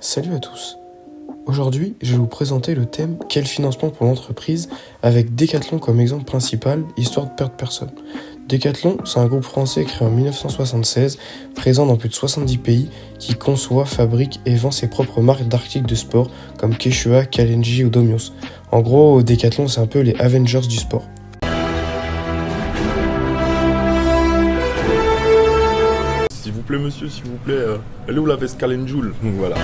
Salut à tous. Aujourd'hui, je vais vous présenter le thème « Quel financement pour l'entreprise ?» avec Decathlon comme exemple principal, histoire de perdre personne. Decathlon, c'est un groupe français créé en 1976, présent dans plus de 70 pays, qui conçoit, fabrique et vend ses propres marques d'articles de sport comme Quechua, Kalenji ou Domios. En gros, Decathlon, c'est un peu les Avengers du sport. S'il vous plaît monsieur, s'il vous plaît, elle est où la veste Kalenjoul? Voilà.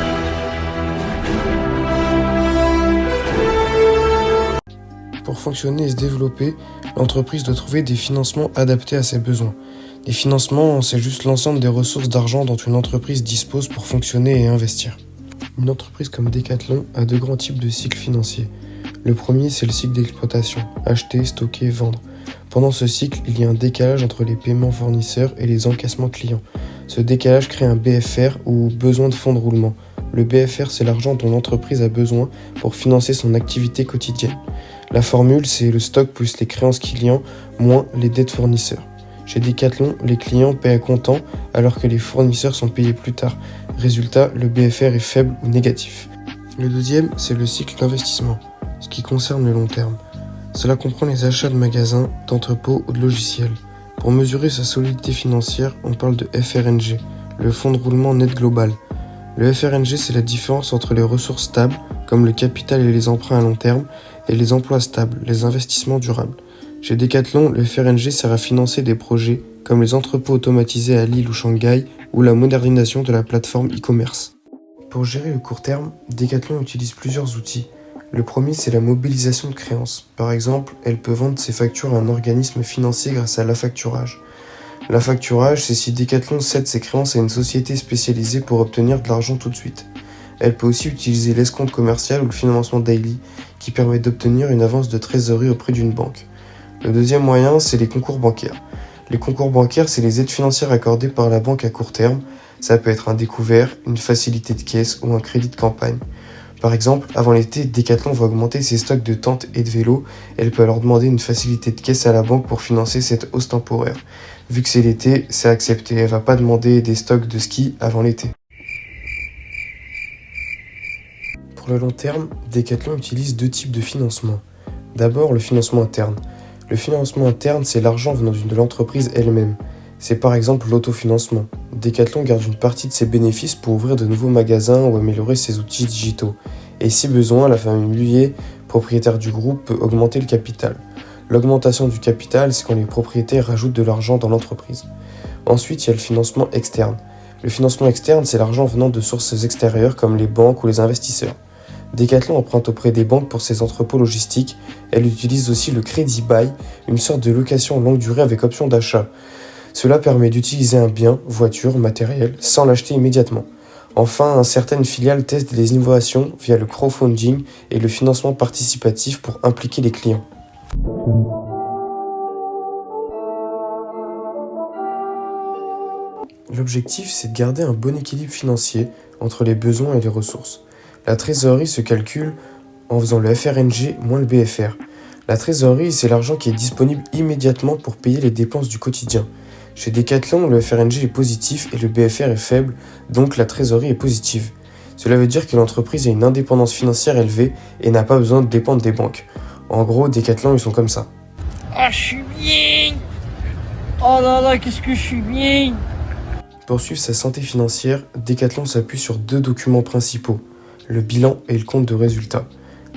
Pour fonctionner et se développer, l'entreprise doit trouver des financements adaptés à ses besoins. Les financements, c'est juste l'ensemble des ressources d'argent dont une entreprise dispose pour fonctionner et investir. Une entreprise comme Decathlon a deux grands types de cycles financiers. Le premier, c'est le cycle d'exploitation, acheter, stocker, vendre. Pendant ce cycle, il y a un décalage entre les paiements fournisseurs et les encaissements clients. Ce décalage crée un BFR ou besoin de fonds de roulement. Le BFR, c'est l'argent dont l'entreprise a besoin pour financer son activité quotidienne. La formule, c'est le stock plus les créances clients moins les dettes fournisseurs. Chez Decathlon, les clients paient à comptant alors que les fournisseurs sont payés plus tard. Résultat, le BFR est faible ou négatif. Le deuxième, c'est le cycle d'investissement, ce qui concerne le long terme. Cela comprend les achats de magasins, d'entrepôts ou de logiciels. Pour mesurer sa solidité financière, on parle de FRNG, le fonds de roulement net global. Le FRNG, c'est la différence entre les ressources stables, comme le capital et les emprunts à long terme, et les emplois stables, les investissements durables. Chez Decathlon, le FRNG sert à financer des projets comme les entrepôts automatisés à Lille ou Shanghai ou la modernisation de la plateforme e-commerce. Pour gérer le court terme, Decathlon utilise plusieurs outils. Le premier, c'est la mobilisation de créances. Par exemple, elle peut vendre ses factures à un organisme financier grâce à l'affacturage. L'affacturage, c'est si Decathlon cède ses créances à une société spécialisée pour obtenir de l'argent tout de suite. Elle peut aussi utiliser l'escompte commercial ou le financement daily, qui permet d'obtenir une avance de trésorerie auprès d'une banque. Le deuxième moyen, c'est les concours bancaires. Les concours bancaires, c'est les aides financières accordées par la banque à court terme. Ça peut être un découvert, une facilité de caisse ou un crédit de campagne. Par exemple, avant l'été, Decathlon va augmenter ses stocks de tentes et de vélos. Elle peut alors demander une facilité de caisse à la banque pour financer cette hausse temporaire. Vu que c'est l'été, c'est accepté. Elle va pas demander des stocks de ski avant l'été. Pour le long terme, Decathlon utilise deux types de financement. D'abord, le financement interne. Le financement interne, c'est l'argent venant de l'entreprise elle-même. C'est par exemple l'autofinancement. Decathlon garde une partie de ses bénéfices pour ouvrir de nouveaux magasins ou améliorer ses outils digitaux. Et si besoin, la famille Mullier, propriétaire du groupe, peut augmenter le capital. L'augmentation du capital, c'est quand les propriétaires rajoutent de l'argent dans l'entreprise. Ensuite, il y a le financement externe. Le financement externe, c'est l'argent venant de sources extérieures comme les banques ou les investisseurs. Decathlon emprunte auprès des banques pour ses entrepôts logistiques. Elle utilise aussi le crédit bail, une sorte de location longue durée avec option d'achat. Cela permet d'utiliser un bien, voiture, matériel, sans l'acheter immédiatement. Enfin, certaines filiales testent des innovations via le crowdfunding et le financement participatif pour impliquer les clients. L'objectif, c'est de garder un bon équilibre financier entre les besoins et les ressources. La trésorerie se calcule en faisant le FRNG moins le BFR. La trésorerie, c'est l'argent qui est disponible immédiatement pour payer les dépenses du quotidien. Chez Decathlon, le FRNG est positif et le BFR est faible, donc la trésorerie est positive. Cela veut dire que l'entreprise a une indépendance financière élevée et n'a pas besoin de dépendre des banques. En gros, Decathlon, ils sont comme ça. Ah, je suis bien! Oh là là, qu'est-ce que je suis bien! Pour suivre sa santé financière, Decathlon s'appuie sur deux documents principaux, le bilan et le compte de résultat.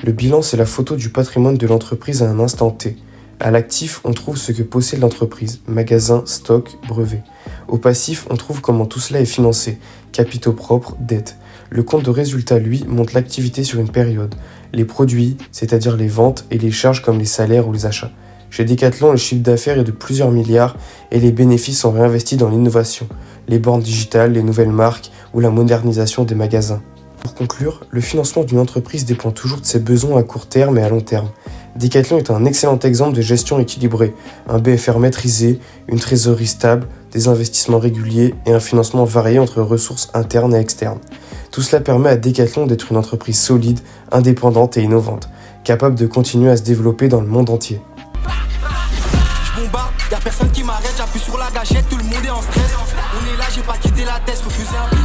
Le bilan, c'est la photo du patrimoine de l'entreprise à un instant T. À l'actif, on trouve ce que possède l'entreprise, magasins, stocks, brevets. Au passif, on trouve comment tout cela est financé, capitaux propres, dettes. Le compte de résultat, lui, montre l'activité sur une période, les produits, c'est-à-dire les ventes, et les charges comme les salaires ou les achats. Chez Decathlon, le chiffre d'affaires est de plusieurs milliards et les bénéfices sont réinvestis dans l'innovation, les bornes digitales, les nouvelles marques ou la modernisation des magasins. Pour conclure, le financement d'une entreprise dépend toujours de ses besoins à court terme et à long terme. Decathlon est un excellent exemple de gestion équilibrée, un BFR maîtrisé, une trésorerie stable, des investissements réguliers et un financement varié entre ressources internes et externes. Tout cela permet à Decathlon d'être une entreprise solide, indépendante et innovante, capable de continuer à se développer dans le monde entier. Je bombarde, y'a personne qui m'arrête, j'appuie sur la gâchette, tout le monde est en stress. On est là, j'ai pas quitté la tête, refuser un